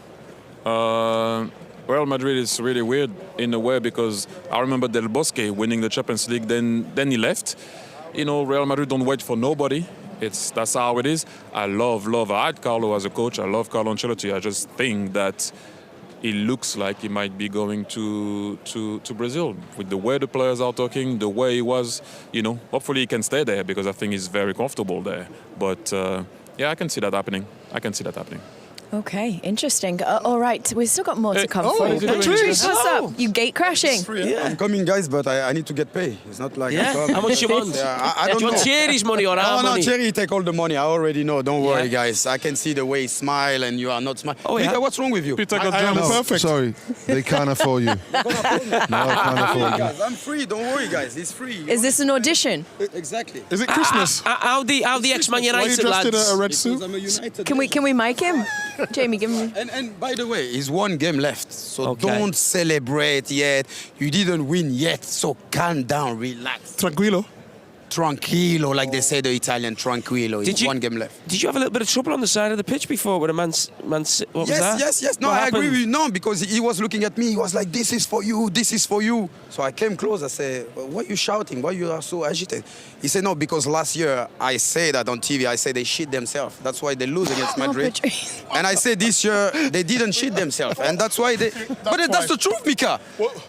Speaker 4: Real Madrid is really weird in a way because I remember Del Bosque winning the Champions League, then he left. Real Madrid don't wait for nobody. That's how it is. I had Carlo as a coach. I love Carlo Ancelotti. I just think that it looks like he might be going to Brazil with the way the players are talking, the way he was. Hopefully he can stay there because I think he's very comfortable there. But yeah, I can see that happening.
Speaker 1: Okay, interesting. All right, we've still got more to come for you.
Speaker 4: Patrice!
Speaker 1: Patrice, what's up? You gate crashing?
Speaker 11: Yeah. I'm coming, guys, but I need to get paid. It's not like
Speaker 3: Yeah?
Speaker 11: I'm
Speaker 3: How much you want?
Speaker 11: I don't
Speaker 3: Do you want
Speaker 11: know.
Speaker 3: Thierry's money or our
Speaker 11: No,
Speaker 3: money?
Speaker 11: Thierry, take all the money. I already know. Don't worry,
Speaker 3: Yeah.
Speaker 11: guys. I can see the way you smile and you are not smiling.
Speaker 3: Oh, yeah.
Speaker 11: Mika, what's wrong with you?
Speaker 4: Peter got
Speaker 2: I am
Speaker 4: jealous.
Speaker 2: perfect.
Speaker 6: Sorry, they can't afford you. No, I can't afford you.
Speaker 11: Guys, I'm free. Don't worry, guys. It's free.
Speaker 1: Is this an audition?
Speaker 11: Exactly.
Speaker 2: Is it Christmas?
Speaker 3: How the ex-Man
Speaker 2: Why are you
Speaker 3: United
Speaker 2: dressed in
Speaker 3: lads?
Speaker 2: a red
Speaker 11: Because
Speaker 2: suit?
Speaker 11: I'm a United
Speaker 1: Can we mic him? Jamie, give me.
Speaker 11: And by the way, it's one game left, so
Speaker 3: Okay.
Speaker 11: don't celebrate yet. You didn't win yet, so calm down, relax.
Speaker 2: Tranquilo.
Speaker 11: Tranquilo, like they say the Italian, tranquilo. It's one game left.
Speaker 3: Did you have a little bit of trouble on the side of the pitch before with a man? What was that?
Speaker 11: Yes. No,
Speaker 3: What
Speaker 11: I agree
Speaker 3: happened?
Speaker 11: with you. No, because he was looking at me. He was like, "This is for you. This is for you." So I came close. I said, "Why are you shouting? Why you are so agitated?" He said, "No, because last year I say that on TV. I say they shit themselves. That's why they lose against Madrid."
Speaker 1: Patrice.
Speaker 11: And I said this year they didn't shit themselves, and that's why they. But that's the truth, Mika.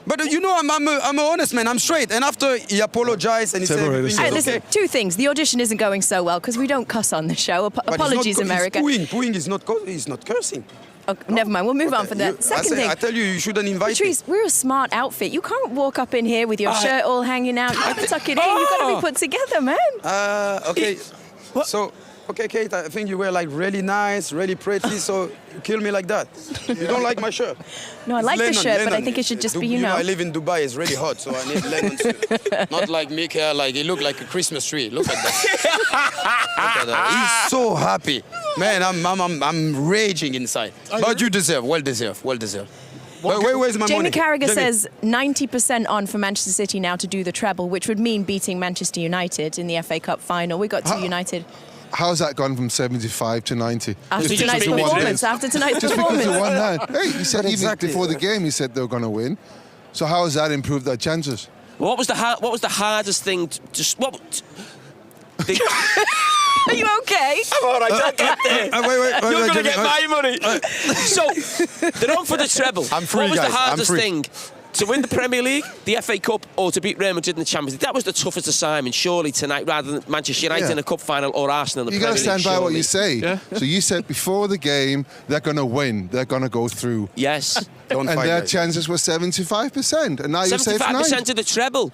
Speaker 11: But I'm an honest man. I'm straight. And after he apologized and he said,
Speaker 6: Separated
Speaker 11: everything
Speaker 1: Hey,
Speaker 11: is
Speaker 1: listen,
Speaker 11: okay.
Speaker 1: two things. The audition isn't going so well because we don't cuss on the show.
Speaker 11: But he's not
Speaker 1: Apologies, America.
Speaker 11: He's pooing is not. He's not cursing.
Speaker 1: Okay, never mind. We'll move on from that. Second thing.
Speaker 11: I tell you shouldn't invite me.
Speaker 1: Patrice, we're a smart outfit. You can't walk up in here with your shirt all hanging out. You got to tuck it in. You've got to be put together, man.
Speaker 11: Okay. So, okay, Kate, I think you were like really nice, really pretty, so you kill me like that. You don't like my shirt?
Speaker 1: No, I
Speaker 11: It's
Speaker 1: like the
Speaker 11: Lennon,
Speaker 1: shirt, but I
Speaker 11: Lennon.
Speaker 1: think it should just be,
Speaker 11: You
Speaker 1: you know.
Speaker 11: I live in Dubai, it's really hot, so I need lemon suit. Not like Mika, like he look like a Christmas tree. Look at that. Look at that. He's so happy. Man, I'm raging inside. But you deserve, well deserved. Where's my
Speaker 1: Jamie
Speaker 11: money?
Speaker 1: Carragher
Speaker 11: Jamie.
Speaker 1: says 90% on for Manchester City now to do the treble, which would mean beating Manchester United in the FA Cup final. We got to United
Speaker 6: How's that gone from 75 to 90?
Speaker 1: after
Speaker 3: Just
Speaker 1: tonight's
Speaker 3: because they won
Speaker 1: performance. After tonight's
Speaker 6: Just because
Speaker 1: performance.
Speaker 6: they won that. Hey, he said
Speaker 11: But
Speaker 6: even
Speaker 11: exactly.
Speaker 6: before the game, he said they were going to win. So how has that improved their chances?
Speaker 3: What was the hardest thing?
Speaker 1: Are you okay?
Speaker 3: I'm all right. I'll get there.
Speaker 11: Wait,
Speaker 3: You're going to
Speaker 11: Jamie,
Speaker 3: get my money. So they're on for the treble.
Speaker 11: I'm free,
Speaker 3: What was
Speaker 11: guys.
Speaker 3: the
Speaker 11: I'm
Speaker 3: hardest
Speaker 11: free.
Speaker 3: thing To win the Premier League, the FA Cup, or to beat Real Madrid in the Champions League, that was the toughest assignment, surely, tonight, rather than Manchester United in a cup final or Arsenal in the Premier League.
Speaker 12: You got to stand by what
Speaker 3: surely.
Speaker 12: you say.
Speaker 2: Yeah.
Speaker 12: So you said before the game they're going to win, they're going to go through.
Speaker 3: Yes.
Speaker 11: Don't
Speaker 12: And
Speaker 11: fight,
Speaker 12: their
Speaker 11: guys.
Speaker 12: chances were 75%, and now you say it's 90.
Speaker 3: 75% of the treble.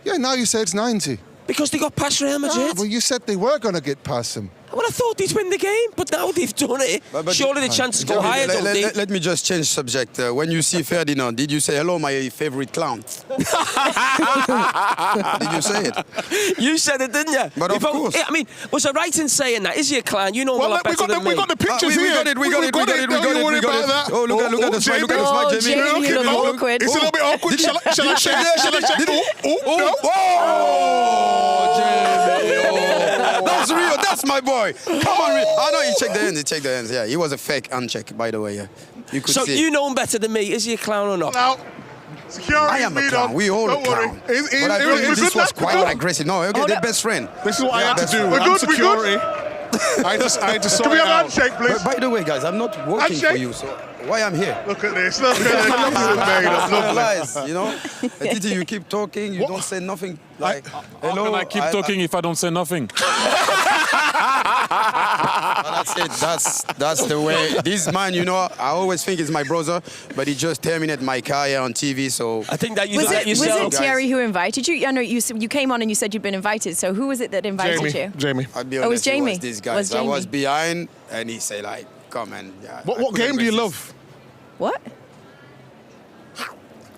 Speaker 12: Yeah, now you say it's 90.
Speaker 3: Because they got past Real Madrid.
Speaker 12: Ah, well, you said they were going to get past them.
Speaker 3: Well, I thought they'd win the game, but now they've done it.
Speaker 11: But
Speaker 3: Surely the chances go higher, don't they?
Speaker 11: Let me just change subject. When you see Ferdinand, did you say, hello, my favorite clown? Did you say it?
Speaker 3: You said it, didn't you?
Speaker 11: But of course.
Speaker 3: I mean, was I right in saying that? Is he a clown? You know him a lot better than me.
Speaker 2: We got the pictures
Speaker 11: we
Speaker 2: here.
Speaker 11: got it.
Speaker 2: Don't you worry about that.
Speaker 11: Oh, look at the smile. Look at the smile, Jamie.
Speaker 1: Jamie, you look awkward.
Speaker 2: It's a little bit awkward. Shall I check?
Speaker 11: Oh, Jamie. That's real. That's my boy. Come on, Rio. I know he checked the hands. He checked the hands. Yeah, he was a fake uncheck, by the way. Yeah, you could
Speaker 3: So
Speaker 11: see.
Speaker 3: you know him better than me. Is he a clown or not?
Speaker 2: Now, security.
Speaker 11: I am a clown. We all a clown. But I think this was quite aggressive. No, okay, they're best friend.
Speaker 2: This is what I had to do.
Speaker 11: We're
Speaker 2: I'm security. I just sort
Speaker 13: Can we
Speaker 2: it
Speaker 13: have a
Speaker 2: out.
Speaker 13: handshake, please?
Speaker 11: But by the way, guys, I'm not working for
Speaker 13: Handshake.
Speaker 11: you, so why I'm here?
Speaker 13: Look at this. Look at this. Made up. Lovely.
Speaker 11: Lies, you know. Titi, you keep talking. You don't say nothing. Like, hello.
Speaker 4: How can I keep talking if I don't say nothing?
Speaker 11: That's it. That's the way. This man, you know, I always think he's my brother, but he just terminated my career on TV. So
Speaker 3: I think that you
Speaker 1: Was
Speaker 3: let
Speaker 1: it
Speaker 3: yourself.
Speaker 1: Thierry who invited you? I know you came on and you said you'd been invited. So who was it that invited you?
Speaker 2: Jamie.
Speaker 11: I'll be
Speaker 1: Oh, it was
Speaker 11: honest, it
Speaker 1: Jamie.
Speaker 11: was this guy.
Speaker 1: Was
Speaker 11: I was
Speaker 1: Jamie.
Speaker 11: behind, and he said like, "Come and." Yeah,
Speaker 2: What game do you love?
Speaker 1: What?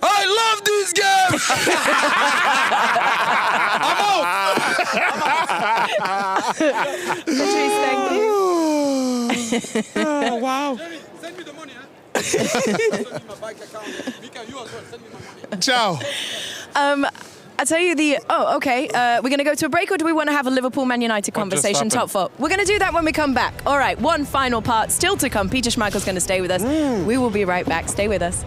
Speaker 11: I love this game. I'm out.
Speaker 1: Patrice, thank you.
Speaker 3: Oh, wow.
Speaker 11: Send me the money, huh? Send me my bank account. Mika, you as well. Send me my money.
Speaker 2: Ciao.
Speaker 1: I tell you okay. We're going to go to a break, or do we want to have a Liverpool-Man United conversation? Top four. We're going to do that when we come back. All right, one final part still to come. Peter Schmeichel's going to stay with us. We will be right back. Stay with us.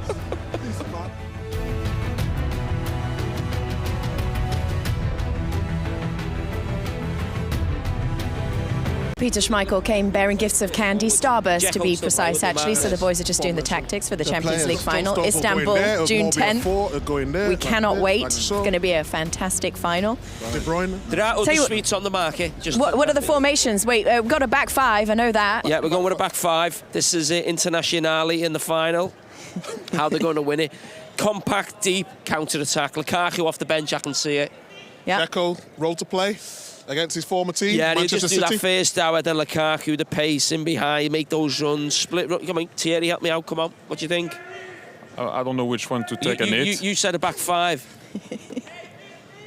Speaker 1: Peter Schmeichel came bearing gifts of candy, Starburst to be precise, actually. So the boys are just doing the tactics for the Champions League final. Istanbul, June 10th. We cannot wait. It's going to be a fantastic final.
Speaker 2: De Bruyne.
Speaker 3: There are other sweets on the market. Just
Speaker 1: What are the formations? Wait, we've got a back five. I know that.
Speaker 3: Yeah, we're going with a back five. This is Internazionale in the final. How they're going to win it. Compact, deep, counter-attack. Lukaku off the bench, I can see it.
Speaker 1: Yeah.
Speaker 2: Deco, role to play against his former team,
Speaker 3: Yeah, he'll
Speaker 2: Manchester
Speaker 3: just do
Speaker 2: City.
Speaker 3: that first hour, then Lukaku, the pace in behind, make those runs, split. Come on, Thierry, help me out, come on. What do you think?
Speaker 4: I don't know which one to take and hit.
Speaker 3: You said a back five.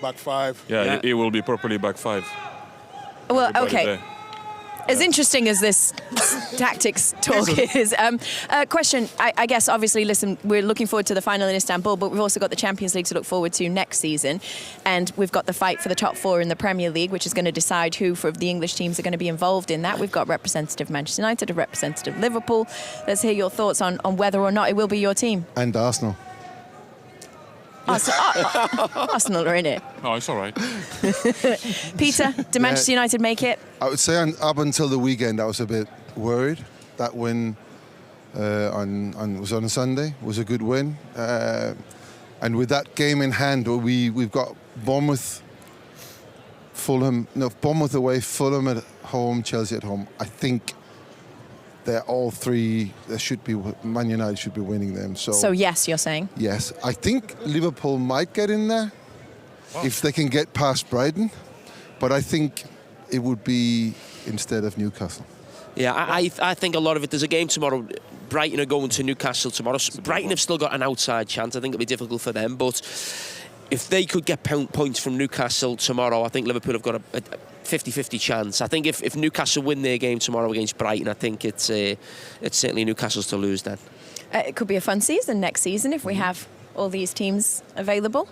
Speaker 2: Back five.
Speaker 4: Yeah, it will be properly back five.
Speaker 1: Well,
Speaker 4: Everybody
Speaker 1: okay.
Speaker 4: there.
Speaker 1: As interesting as this tactics talk is, question, I guess, obviously, listen, we're looking forward to the final in Istanbul, but we've also got the Champions League to look forward to next season. And we've got the fight for the top four in the Premier League, which is going to decide who of the English teams are going to be involved in that. We've got representative Manchester United, a representative Liverpool. Let's hear your thoughts on whether or not it will be your team.
Speaker 12: And Arsenal.
Speaker 1: Arsenal are in it.
Speaker 4: No, it's all right.
Speaker 1: Peter, did Manchester United make it?
Speaker 12: I would say up until the weekend, I was a bit worried. That win was on a Sunday was a good win, and with that game in hand, we've got Bournemouth away, Fulham at home, Chelsea at home. I think they're all three. Man United should be winning them.
Speaker 1: So yes, you're saying?
Speaker 12: Yes, I think Liverpool might get in there if they can get past Brighton, but I think it would be instead of Newcastle.
Speaker 3: Yeah, I think a lot of it. There's a game tomorrow. Brighton are going to Newcastle tomorrow. Brighton have still got an outside chance. I think it'll be difficult for them, but if they could get points from Newcastle tomorrow, I think Liverpool have got a 50-50 chance. I think if Newcastle win their game tomorrow against Brighton, I think it's certainly Newcastle's to lose then.
Speaker 1: It could be a fun season next season if we have all these teams available.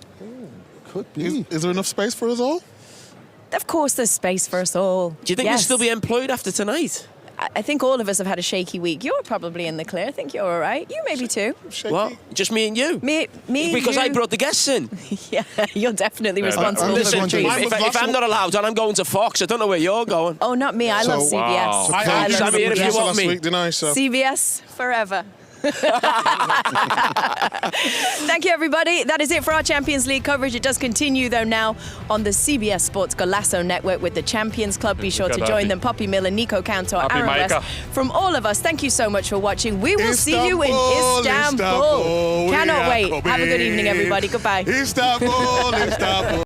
Speaker 12: Could be.
Speaker 2: Is there enough space for us all?
Speaker 1: Of course there's space for us all.
Speaker 3: Do you think
Speaker 1: Yes.
Speaker 3: you'll still be employed after tonight?
Speaker 1: I think all of us have had a shaky week. You're probably in the clear. I think you're all right. You maybe too.
Speaker 2: Shaky.
Speaker 3: What? Just me and you?
Speaker 1: Me
Speaker 3: Because
Speaker 1: you.
Speaker 3: I brought the guests in.
Speaker 1: Yeah, you're definitely responsible
Speaker 12: I'm just
Speaker 1: for the
Speaker 12: wondering-
Speaker 1: trees.
Speaker 3: If I'm not allowed, then I'm going to Fox. I don't know where you're going.
Speaker 1: Oh, not me. I love
Speaker 12: So-
Speaker 1: CBS.
Speaker 4: Wow.
Speaker 1: I
Speaker 3: I'm
Speaker 1: love
Speaker 3: here if you
Speaker 1: CBS.
Speaker 3: want
Speaker 2: last
Speaker 3: me.
Speaker 2: week, didn't I? So
Speaker 1: CBS forever. Thank you, everybody. That is it for our Champions League coverage. It does continue, though, now on the CBS Sports Golasso Network with the Champions Club. Be sure to join them. Poppy Miller, Nico Cantor, Aaron West. From all of us, thank you so much for watching. We will see you in Istanbul. Cannot wait. Have a good evening, everybody. Goodbye.
Speaker 2: Istanbul.